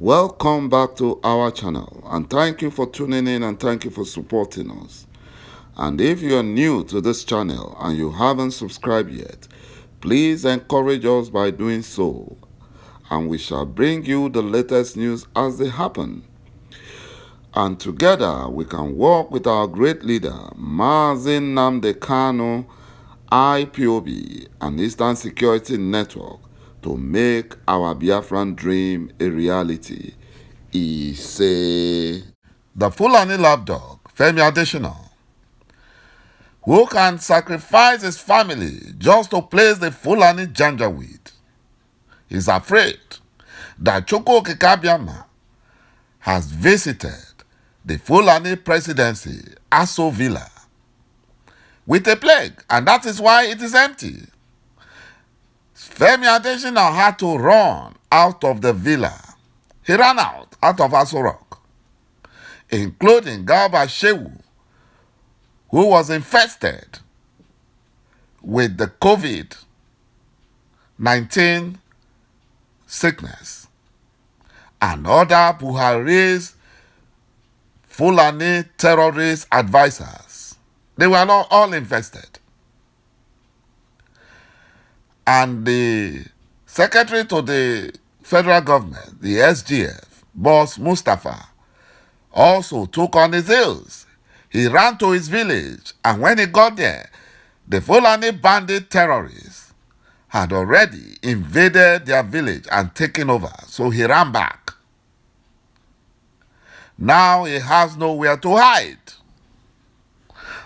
Welcome back to our channel, and thank you for tuning in and thank you for supporting us. And if you are new to this channel and you haven't subscribed yet, please encourage us by doing so, and we shall bring you the latest news as they happen. And together we can work with our great leader, Mazi Nnamdi Kanu, IPOB, and Eastern Security Network, to make our Biafran dream a reality. He say, the Fulani lapdog, ŁSOɁ, who can sacrifice his family just to place the Fulani Janjaweed, is afraid that ŁSO뾱OK has visited the Fulani presidency, Aso Villa, with a plague, and that is why it is empty. ŁSO뾱had to run out of the villa. He ran out of Aso Rock, including Garba Shehu, who was infested with the COVID-19 sickness, and other Buhari's Fulani terrorist advisors. They were not all infested. And the secretary to the federal government, the SGF, Boss Mustafa, also took on his heels. He ran to his village, and when he got there, the Fulani bandit terrorists had already invaded their village and taken over, so he ran back. Now he has nowhere to hide.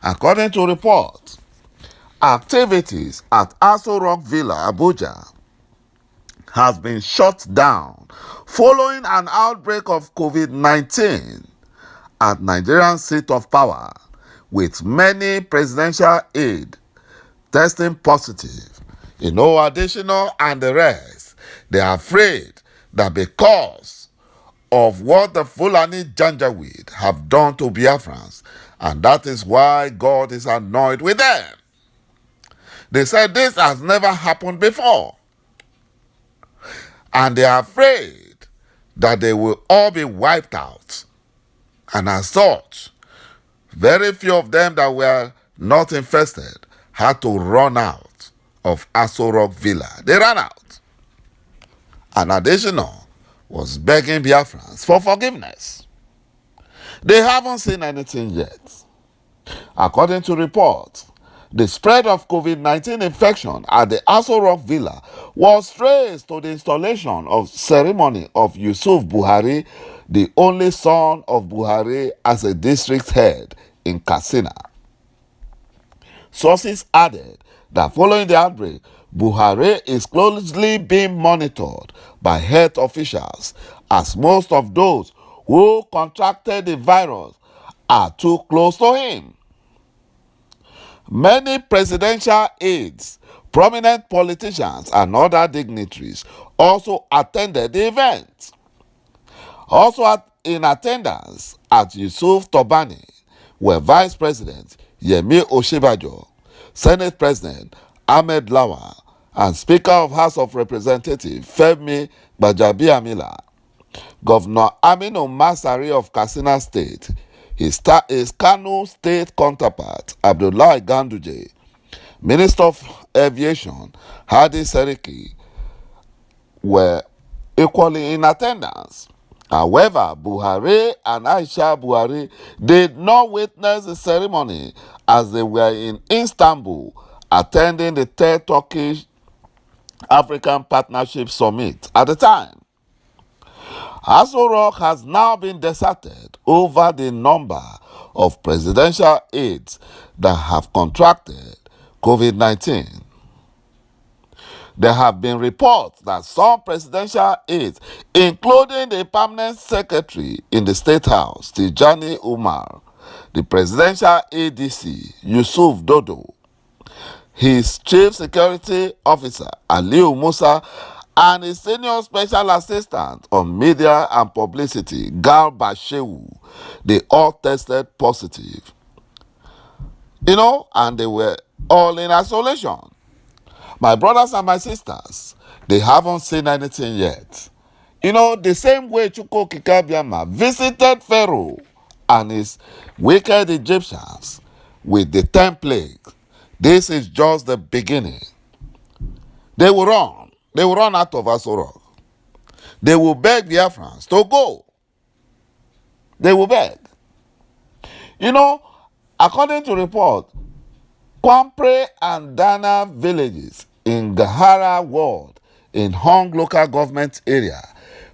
According to reports, activities at Aso Rock Villa, Abuja, has been shut down following an outbreak of COVID-19 at Nigerian seat of power, with many presidential aides testing positive. YOSO뾱OK and the rest, they are afraid that because of what the Fulani Janjaweed have done to Biafrans, and that is why God is annoyed with them. They said this has never happened before, and they are afraid that they will all be wiped out. And as such, very few of them that were not infested had to run out of Aso Rock Villa. They ran out. And additional was begging Biafrans for forgiveness. They haven't seen anything yet. According to reports, the spread of COVID-19 infection at the Aso Rock Villa was traced to the installation of ceremony of Yusuf Buhari, the only son of Buhari, as a district head in Katsina. Sources added that following the outbreak, Buhari is closely being monitored by health officials, as most of those who contracted the virus are too close to him. Many presidential aides, prominent politicians, and other dignitaries also attended the event. Also in attendance at Yusuf Tobani were Vice President Yemi Osinbajo, Senate President Ahmed Lawal, and Speaker of House of Representatives Femi Gbajabiamila, Governor Aminu Masari of Katsina State, his Kano State counterpart Abdullahi Ganduje, Minister of Aviation Hadi Seriki, were equally in attendance. However, Buhari and Aisha Buhari did not witness the ceremony, as they were in Istanbul attending the third Turkish African Partnership Summit at the time. Aso Rock has now been deserted over the number of presidential aides that have contracted COVID-19. There have been reports that some presidential aides, including the permanent secretary in the State House, Tijani Umar, the presidential ADC, Yusuf Dodo, his chief security officer, Aliu Musa, and his senior special assistant on media and publicity, Garba Shehu, they all tested positive. And they were all in isolation. My brothers and my sisters, they haven't seen anything yet. You know, the same way ﷺ visited Pharaoh and his wicked Egyptians with the 10 plagues, this is just the beginning. They will run. They will run out of ẓ. They will beg Biafrans to go. They will beg. You know, according to report, Kwampre and Dana villages in Gahara ward in Hong local government area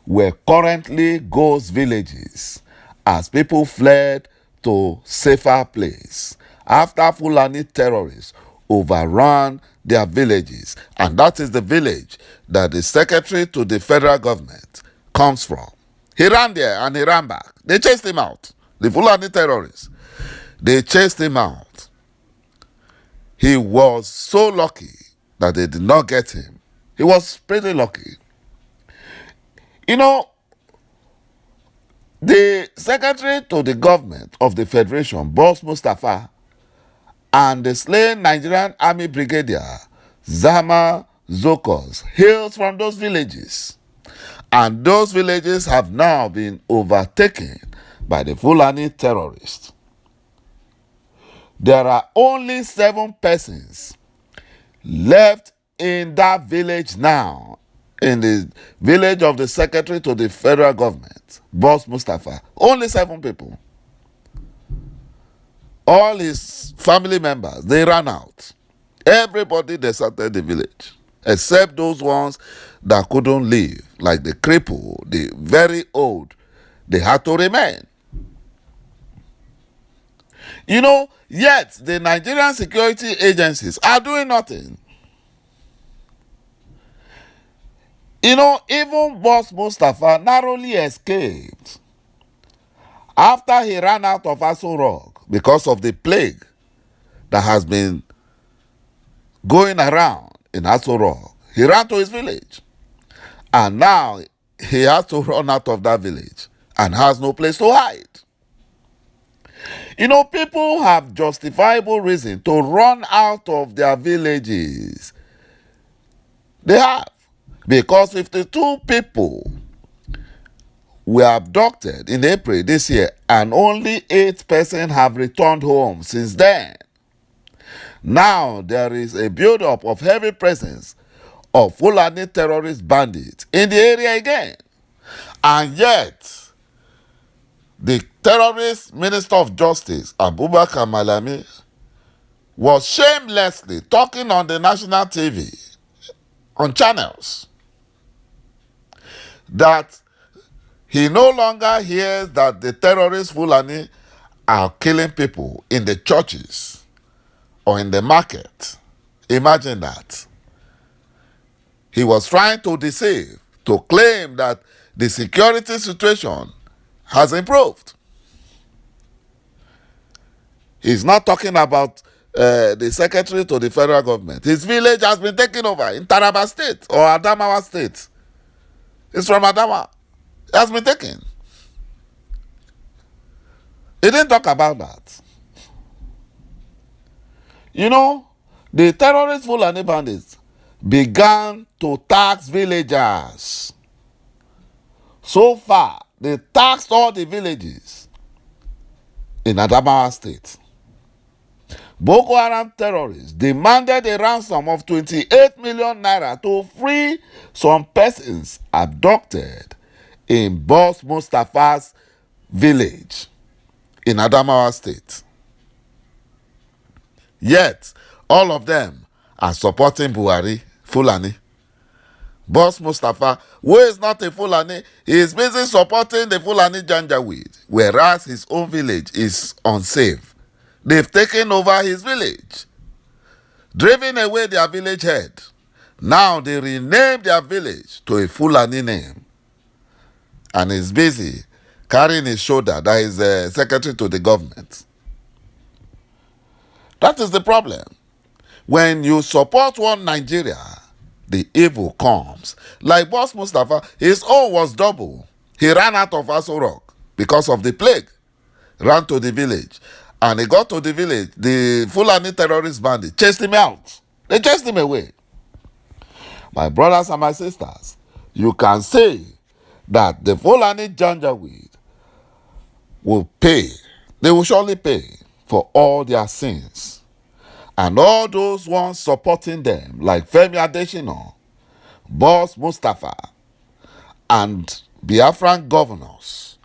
were currently ghost villages as people fled to safer place after Fulani terrorists overran their villages. And that is the village that the secretary to the federal government comes from. He ran there and he ran back. They chased him out. The Fulani terrorists, they chased him out. He was so lucky that they did not get him. He was pretty lucky. You know, the secretary to the government of the Federation, Boss Mustafa, and the slain Nigerian Army Brigadier, Zama Zokos, hails from those villages. And those villages have now been overtaken by the Fulani terrorists. There are only 7 persons left in that village now, in the village of the secretary to the federal government, Boss Mustafa. Only 7 people. All his family members, they ran out. Everybody deserted the village, except those ones that couldn't leave, like the cripple, the very old. They had to remain. You know, yet the Nigerian security agencies are doing nothing. You know, even Boss Mustafa narrowly escaped after he ran out of ẓ because of the plague that has been going around in ẓ. He ran to his village. And now he has to run out of that village and has no place to hide. You know, people have justifiable reason to run out of their villages. They have. Because 52 people were abducted in April this year and only 8 persons have returned home since then. Now there is a build-up of heavy presence of Fulani terrorist bandits in the area again. And yet, the terrorist Minister of Justice, Abubakar Malami, was shamelessly talking on the national TV, on channels, that he no longer hears that the terrorist Fulani are killing people in the churches or in the market. Imagine that. He was trying to deceive, to claim that the security situation has improved. He's not talking about the secretary to the federal government. His village has been taken over in Taraba State or Adamawa State. It's from Adama. It has been taken. He didn't talk about that. You know, the terrorist Fulani bandits began to tax villagers. So far, they taxed all the villages in Adamawa State. Boko Haram terrorists demanded a ransom of 28 million naira to free some persons abducted in Boss Mustafa's village in Adamawa State. Yet, all of them are supporting Buhari, Fulani. Boss Mustafa, who is not a Fulani, he is busy supporting the Fulani Janjaweed, whereas his own village is unsafe. They've taken over his village, driven away their village head. Now they renamed their village to a Fulani name. And he's busy carrying his shoulder, that is the secretary to the government. That is the problem. When you support one Nigeria, the evil comes. Like Boss Mustafa, his own was double. He ran out of ẓ because of the plague. Ran to the village. And he got to the village. The Fulani terrorist bandit chased him out. They chased him away. My brothers and my sisters, you can say that the Fulani Janjaweed will pay. They will surely pay for all their sins. And all those ones supporting them, like Femi Adesina, Boss Mustafa, and Biafran governors,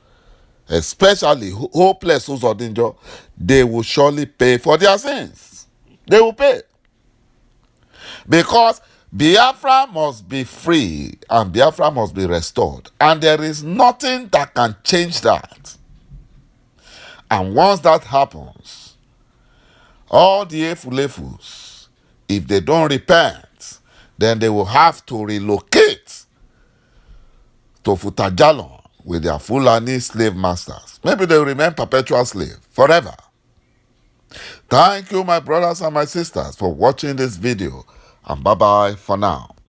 especially hopeless Uzodinjo, they will surely pay for their sins. They will pay. Because Biafra must be free and Biafra must be restored. And there is nothing that can change that. And once that happens, all the Efulefus, if they don't repent, then they will have to relocate to Futajalon with their Fulani slave masters. Maybe they will remain perpetual slave forever. Thank you, my brothers and my sisters, for watching this video. And bye-bye for now.